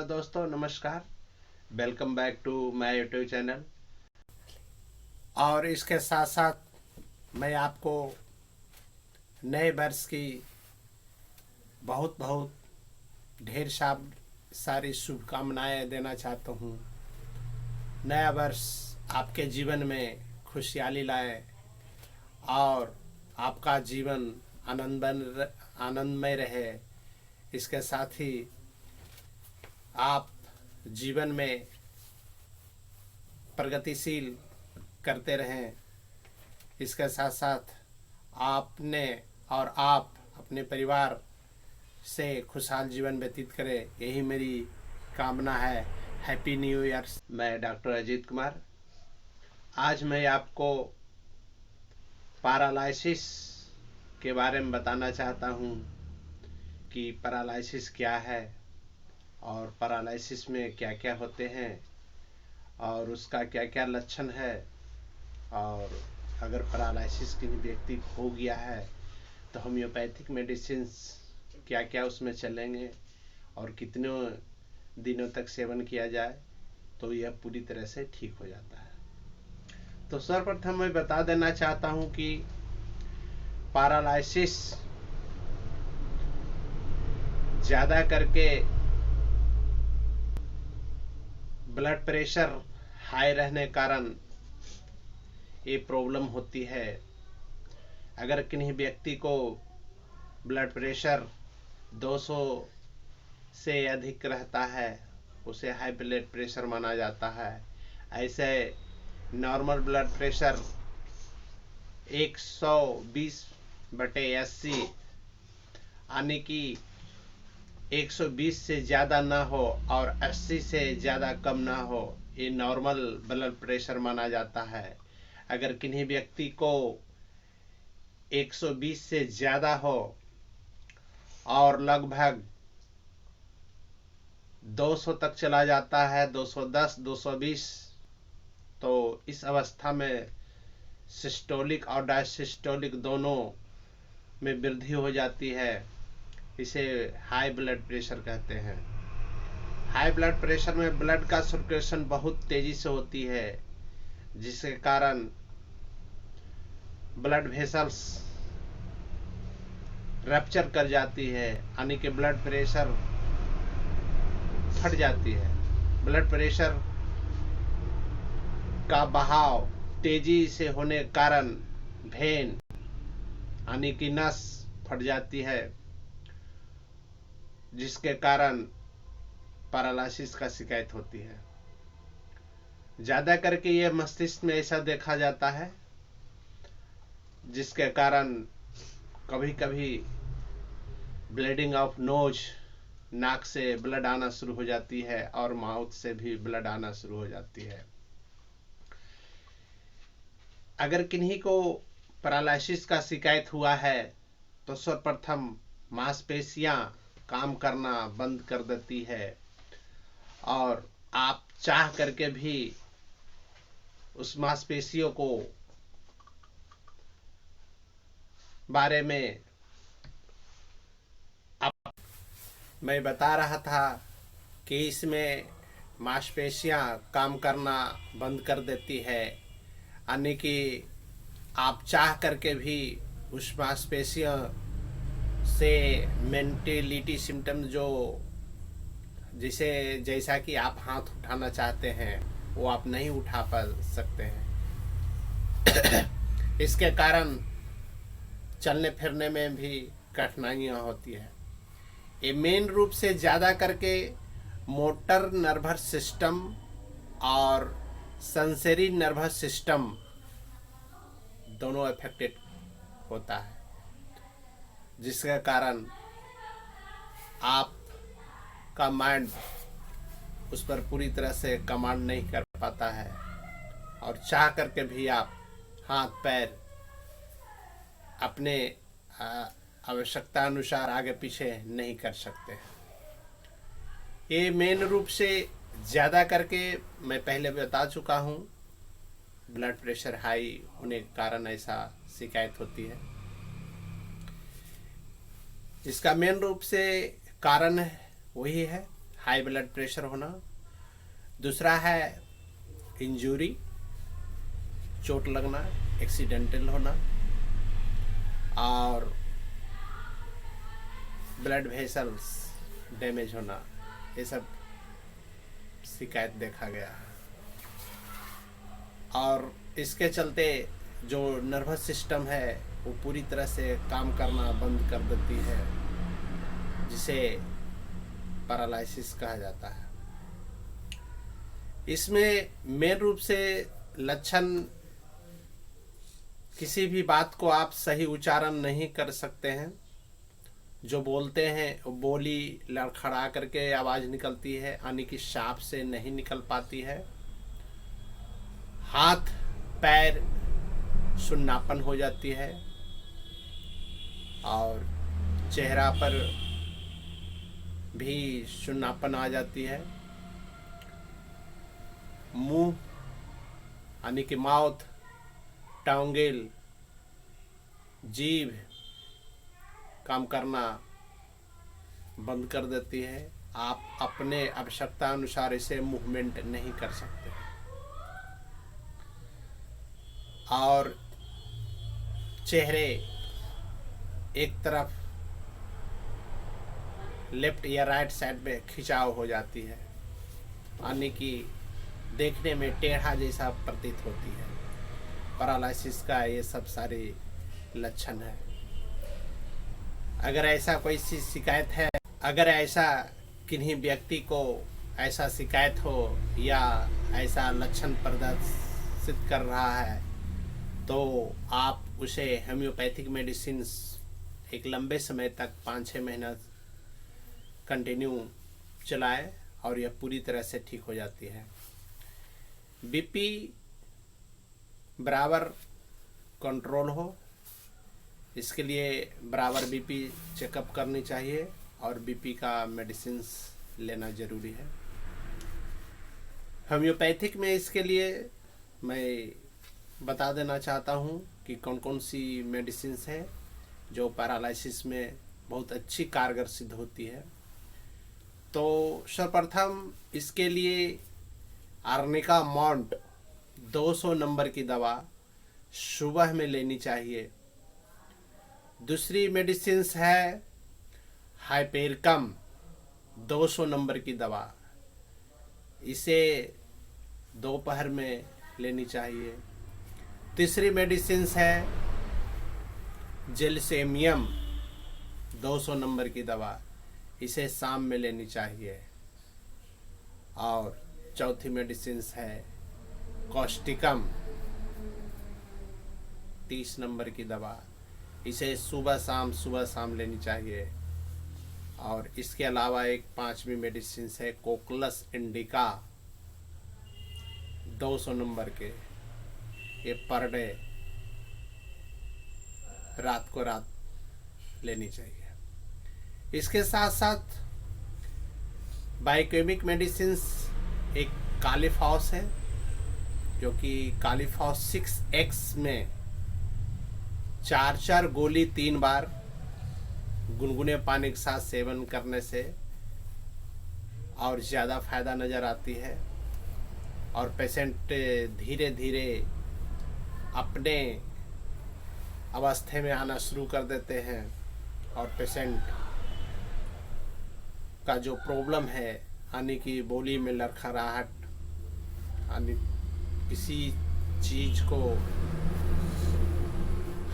Hello दोस्तों, नमस्कार। Welcome back to my YouTube channel. और इसके साथ साथ मैं आपको नए वर्ष की बहुत बहुत ढेर सारी शुभकामनाएं देना चाहता हूँ। नया वर्ष आपके जीवन में खुशहाली लाए और आपका जीवन आनंदमय रहे। इसके साथ ही आप जीवन में प्रगतिशील करते रहें। इसके साथ साथ आपने और आप अपने परिवार से खुशहाल जीवन व्यतीत करें, यही मेरी कामना है। Happy new year. मैं डॉक्टर अजीत कुमार। आज मैं आपको पैरालिसिस के बारे में बताना चाहता हूँ कि पैरालिसिस क्या है और पैरालिसिस में क्या क्या होते हैं और उसका क्या क्या लक्षण है, और अगर पैरालिसिस किसी व्यक्ति को हो गया है तो होम्योपैथिक मेडिसिन क्या क्या उसमें चलेंगे और कितने दिनों तक सेवन किया जाए तो यह पूरी तरह से ठीक हो जाता है। तो सर्वप्रथम मैं बता देना चाहता हूं कि पैरालिसिस ज़्यादा करके ब्लड प्रेशर हाई रहने कारण ये प्रॉब्लम होती है। अगर किन्हीं व्यक्ति को ब्लड प्रेशर 200 से अधिक रहता है, उसे हाई ब्लड प्रेशर माना जाता है। ऐसे नॉर्मल ब्लड प्रेशर 120/80 यानी कि 120 से ज़्यादा ना हो और 80 से ज़्यादा कम ना हो, ये नॉर्मल ब्लड प्रेशर माना जाता है। अगर किन्हीं व्यक्ति को 120 से ज़्यादा हो और लगभग 200 तक चला जाता है, 210, 220, तो इस अवस्था में सिस्टोलिक और डायसिस्टोलिक दोनों में वृद्धि हो जाती है। इसे हाई ब्लड प्रेशर कहते हैं। हाई ब्लड प्रेशर में ब्लड का सर्कुलेशन बहुत तेजी से होती है, जिसके कारण ब्लड वेसल्स रप्चर कर जाती है, यानी कि ब्लड प्रेशर फट जाती है। ब्लड प्रेशर का बहाव तेजी से होने के कारण वेन यानी कि नस फट जाती है, जिसके कारण पैरालिसिस का शिकायत होती है। ज़्यादा करके ये मस्तिष्क में ऐसा देखा जाता है, जिसके कारण कभी कभी ब्लीडिंग ऑफ नोज, नाक से ब्लड आना शुरू हो जाती है और माउथ से भी ब्लड आना शुरू हो जाती है। अगर किन्हीं को पैरालिसिस का शिकायत हुआ है तो सर्वप्रथम मांसपेशियां काम करना बंद कर देती है और आप चाह करके भी उस मांसपेशियों को बारे में मैं बता रहा था कि इसमें मांसपेशियां काम करना बंद कर देती है, यानी कि आप चाह करके भी उस मांसपेशियों से मेंटेलिटी सिम्टम जो जिसे जैसा कि आप हाथ उठाना चाहते हैं वो आप नहीं उठा पा सकते हैं। इसके कारण चलने फिरने में भी कठिनाइयाँ होती है। ये मेन रूप से ज़्यादा करके मोटर नर्वस सिस्टम और सेंसरी नर्वस सिस्टम दोनों अफेक्टेड होता है, जिसके कारण आपका माइंड उस पर पूरी तरह से कमांड नहीं कर पाता है और चाह करके भी आप हाथ पैर अपने आवश्यकता अनुसार आगे पीछे नहीं कर सकते। ये मेन रूप से ज़्यादा करके मैं पहले बता चुका हूँ, ब्लड प्रेशर हाई होने के कारण ऐसा शिकायत होती है। इसका मेन रूप से कारण वही है हाई ब्लड प्रेशर होना। दूसरा है इंजरी, चोट लगना, एक्सीडेंटल होना, और ब्लड वेसल्स डैमेज होना, ये सब शिकायत देखा गया है। और इसके चलते जो नर्वस सिस्टम है वो पूरी तरह से काम करना बंद कर देती है, जिसे पैरालिसिस कहा जाता है। इसमें मेन रूप से लक्षण, किसी भी बात को आप सही उच्चारण नहीं कर सकते हैं, जो बोलते हैं बोली लड़खड़ा करके आवाज निकलती है, यानी कि साफ से नहीं निकल पाती है। हाथ पैर सुन्नापन हो जाती है, और चेहरा पर भी सुन्नापन आ जाती है। मुंह यानी कि माउथ, टांगेल, जीभ काम करना बंद कर देती है। आप अपने आवश्यकता अनुसार इसे मूवमेंट नहीं कर सकते। और चेहरे एक तरफ लेफ्ट या राइट साइड में खिंचाव हो जाती है, यानी कि देखने में टेढ़ा जैसा प्रतीत होती है। पैरालिसिस का ये सब सारे लक्षण है। अगर ऐसा कोई शिकायत है, अगर ऐसा किन्हीं व्यक्ति को ऐसा शिकायत हो या ऐसा लक्षण प्रदर्शित कर रहा है, तो आप उसे होम्योपैथिक मेडिसिन एक लंबे समय तक 5-6 महीना कंटिन्यू चलाएं, और यह पूरी तरह से ठीक हो जाती है। बीपी बराबर कंट्रोल हो, इसके लिए बराबर बीपी चेकअप करनी चाहिए, और बीपी का मेडिसिन लेना ज़रूरी है। होम्योपैथिक में इसके लिए मैं बता देना चाहता हूँ कि कौन कौन सी मेडिसिन है जो पैरालिसिस में बहुत अच्छी कारगर सिद्ध होती है। तो सर्वप्रथम इसके लिए आर्निका मॉन्ट 200 नंबर की दवा सुबह में लेनी चाहिए। दूसरी मेडिसिन है हाइपेरकम 200 नंबर की दवा, इसे दोपहर में लेनी चाहिए। तीसरी मेडिसिन है जेलसेमियम 200 नंबर की दवा, इसे शाम में लेनी चाहिए। और चौथी मेडिसिन है कॉस्टिकम 30 नंबर की दवा, इसे सुबह शाम लेनी चाहिए। और इसके अलावा एक 5वीं मेडिसिन है कोकलस इंडिका 200 नंबर के, ये पर डे रात को लेनी चाहिए। इसके साथ साथ बायोकेमिक मेडिसिन एक कालीफॉस है, जो कि कालीफॉस 6X में 4 गोली 3 बार गुनगुने पानी के साथ सेवन करने से और ज़्यादा फायदा नज़र आती है। और पेशेंट धीरे धीरे अपने अवस्थे में आना शुरू कर देते हैं, और पेशेंट का जो प्रॉब्लम है, यानी कि बोली में लड़खड़ाहट, यानी किसी चीज़ को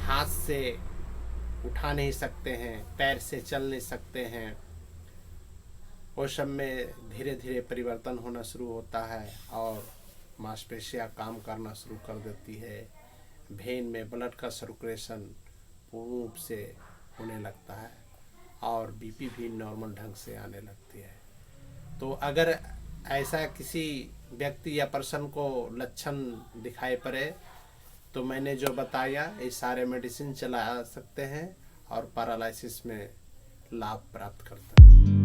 हाथ से उठा नहीं सकते हैं, पैर से चल नहीं सकते हैं, वो सब में धीरे धीरे परिवर्तन होना शुरू होता है, और मांसपेशियां काम करना शुरू कर देती है। वेन में ब्लड का सर्कुलेशन पूर्ण रूप से होने लगता है, और बीपी भी नॉर्मल ढंग से आने लगती है। तो अगर ऐसा किसी व्यक्ति या पर्सन को लक्षण दिखाई पड़े, तो मैंने जो बताया ये सारे मेडिसिन चला सकते हैं और पैरालिसिस में लाभ प्राप्त करते हैं।